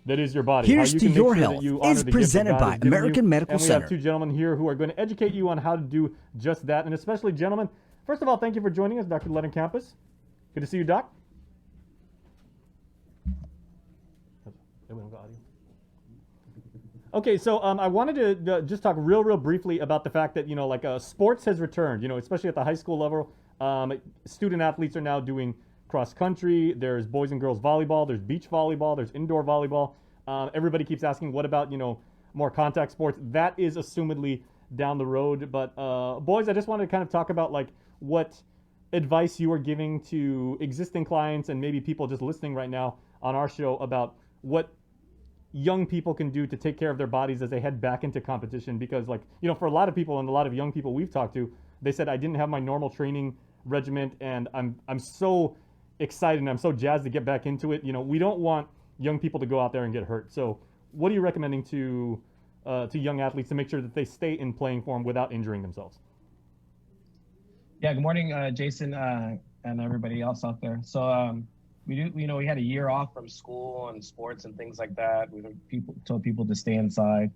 that is your body. Here's how you to can your make sure health that you honor is the gift that presented God by has given American you. Medical And we have Center. two gentlemen here who are going to educate you on how to do just that. And especially, gentlemen, first of all, thank you for joining us, Dr. Leonard Campus. Good to see you, Doc. Okay, so I wanted to just talk real briefly about the fact that, like sports has returned, especially at the high school level. Student athletes are now doing cross country. There's boys and girls volleyball. There's beach volleyball. There's indoor volleyball. Everybody keeps asking, what about, more contact sports? That is assumedly down the road. But boys, I just wanted to kind of talk about like what advice you are giving to existing clients and maybe people just listening right now on our show about what young people can do to take care of their bodies as they head back into competition. Because like, for a lot of people and a lot of young people we've talked to, they said I didn't have my normal training regiment, and I'm so excited and I'm so jazzed to get back into it. We don't want young people to go out there and get hurt. So what are you recommending to young athletes to make sure that they stay in playing form without injuring themselves? Yeah, good morning, Jason, and everybody else out there. So we had a year off from school and sports and things like that. We told people to stay inside.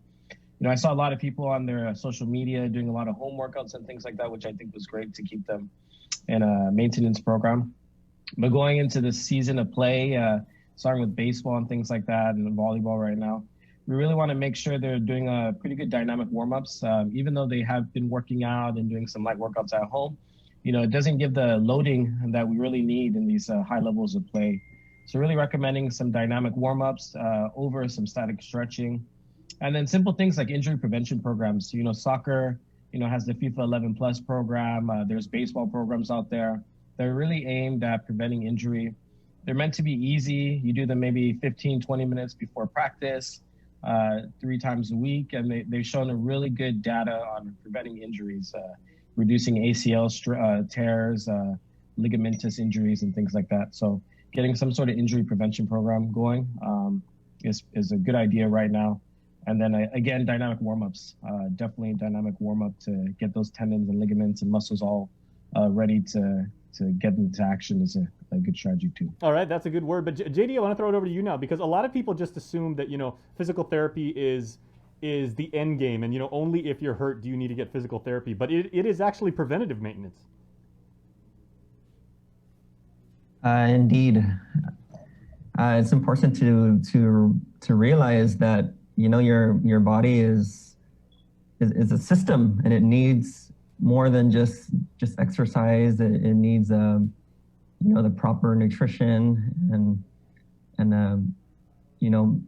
I saw a lot of people on their social media doing a lot of home workouts and things like that, which I think was great to keep them in a maintenance program. But going into the season of play, starting with baseball and things like that and volleyball right now, we really want to make sure they're doing a pretty good dynamic warm-ups. Even though they have been working out and doing some light workouts at home, it doesn't give the loading that we really need in these high levels of play. So really recommending some dynamic warm-ups over some static stretching. And then simple things like injury prevention programs. Soccer, has the FIFA 11 Plus program. There's baseball programs out there. They're really aimed at preventing injury. They're meant to be easy. You do them maybe 15, 20 minutes before practice, 3 times a week. And they've shown a really good data on preventing injuries, reducing ACL tears, ligamentous injuries, and things like that. So getting some sort of injury prevention program going is a good idea right now. And then again, dynamic warm-ups, definitely dynamic warm-up to get those tendons and ligaments and muscles all ready to get into action is a good strategy too. All right, that's a good word. But JD, I want to throw it over to you now, because a lot of people just assume that, physical therapy is the end game, and, only if you're hurt do you need to get physical therapy. But it is actually preventative maintenance. Indeed. It's important to realize that your body is a system, and it needs more than just exercise. It needs the proper nutrition and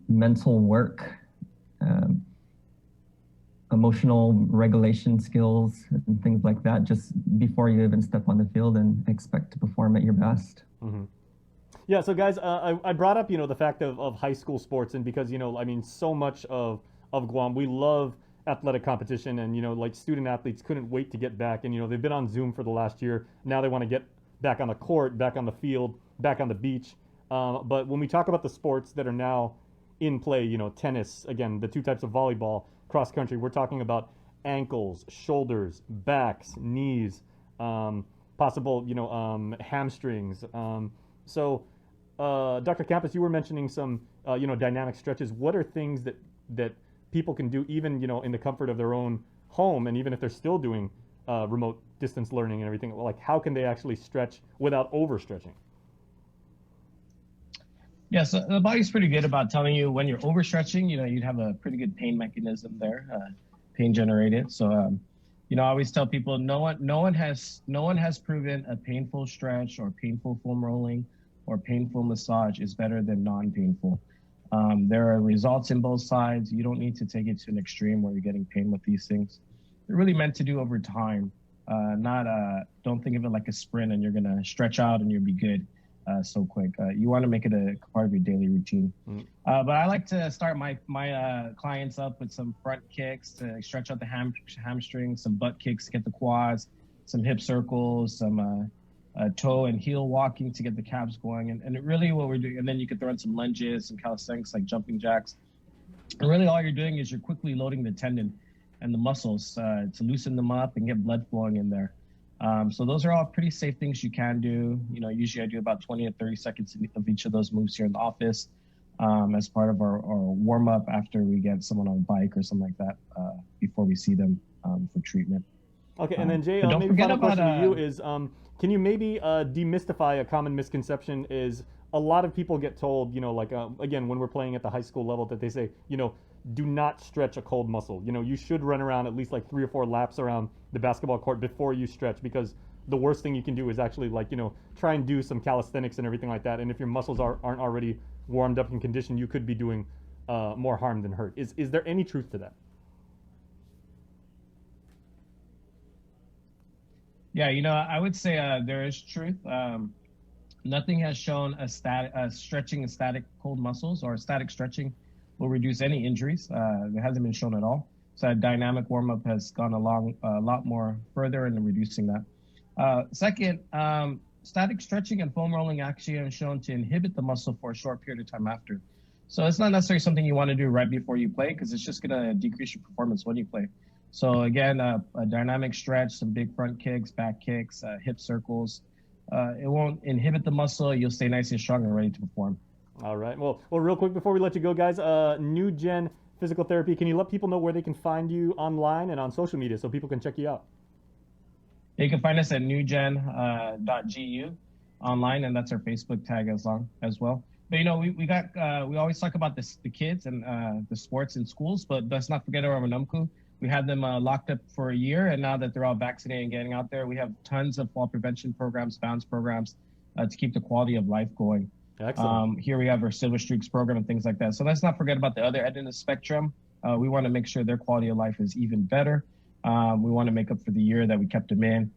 mental work, emotional regulation skills and things like that, just before you even step on the field and expect to perform at your best. Mm-hmm. Yeah, so guys, I brought up, the fact of high school sports, and because, so much of Guam, we love athletic competition, and, like student athletes couldn't wait to get back, and, they've been on Zoom for the last year. Now they want to get back on the court, back on the field, back on the beach. But when we talk about the sports that are now in play, tennis, again, the 2 types of volleyball, cross country, we're talking about ankles, shoulders, backs, knees, possible, hamstrings. So, Dr. Campos, you were mentioning some, dynamic stretches. What are things that people can do, even, in the comfort of their own home, and even if they're still doing remote distance learning and everything? Like, how can they actually stretch without overstretching? Yeah, so the body's pretty good about telling you when you're overstretching. You'd have a pretty good pain mechanism there, pain generated. So, I always tell people no one has proven a painful stretch or painful foam rolling or painful massage is better than non-painful. There are results in both sides. You don't need to take it to an extreme where you're getting pain with these things. They're really meant to do over time. Don't think of it like a sprint and you're gonna stretch out and you'll be good so quick. You want to make it a part of your daily routine. But I like to start my clients up with some front kicks to stretch out the hamstrings, some butt kicks to get the quads, some hip circles, some toe and heel walking to get the calves going. And really what we're doing, and then you could throw in some lunges, some calisthenics like jumping jacks. And really all you're doing is you're quickly loading the tendon and the muscles to loosen them up and get blood flowing in there. So those are all pretty safe things you can do. Usually I do about 20 to 30 seconds of each of those moves here in the office. as part of our warm up after we get someone on a bike or something like that before we see them for treatment. Okay, and then Jay, but don't maybe forget final question about, to you is, can you maybe demystify a common misconception? Is a lot of people get told, like again, when we're playing at the high school level, that they say, do not stretch a cold muscle. You should run around at least like 3 or 4 laps around the basketball court before you stretch, because the worst thing you can do is actually try and do some calisthenics and everything like that. And if your muscles aren't already warmed up and conditioned, you could be doing more harm than hurt. Is there any truth to that? Yeah, I would say there is truth. Nothing has shown stretching a static cold muscles or static stretching will reduce any injuries. It hasn't been shown at all. So a dynamic warm-up has gone a lot more further in reducing that. Second, static stretching and foam rolling actually are shown to inhibit the muscle for a short period of time after. So it's not necessarily something you want to do right before you play, because it's just going to decrease your performance when you play. So again, a dynamic stretch, some big front kicks, back kicks, hip circles. It won't inhibit the muscle. You'll stay nice and strong and ready to perform. All right. Well, real quick before we let you go, guys, NewGen Physical Therapy, can you let people know where they can find you online and on social media so people can check you out? You can find us at newgen.gu online, and that's our Facebook tag as well. But we always talk about the kids and the sports in schools, but let's not forget our Manumku. We had them locked up for a year, and now that they're all vaccinated and getting out there, we have tons of fall prevention programs, bounce programs to keep the quality of life going. Excellent. Here we have our Silver Streaks program and things like that. So let's not forget about the other end of the spectrum. We want to make sure their quality of life is even better. We want to make up for the year that we kept them in.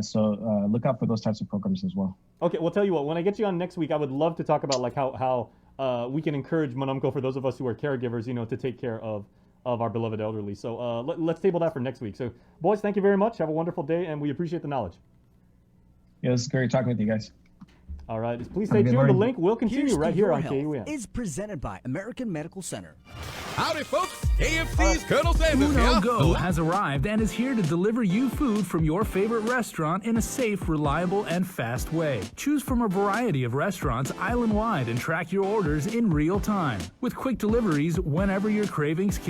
So look out for those types of programs as well. Okay, well, tell you what, when I get you on next week, I would love to talk about how we can encourage Manumko for those of us who are caregivers, to take care of our beloved elderly. So let's table that for next week. So, boys, thank you very much. Have a wonderful day, and we appreciate the knowledge. Yeah, it's great talking with you guys. All right, please stay tuned. The link will continue right here on KUN. Is presented by American Medical Center. Howdy, folks. KFC's Colonel Sanders Uno here. Go has arrived and is here to deliver you food from your favorite restaurant in a safe, reliable, and fast way. Choose from a variety of restaurants island-wide and track your orders in real time. With quick deliveries whenever your cravings kick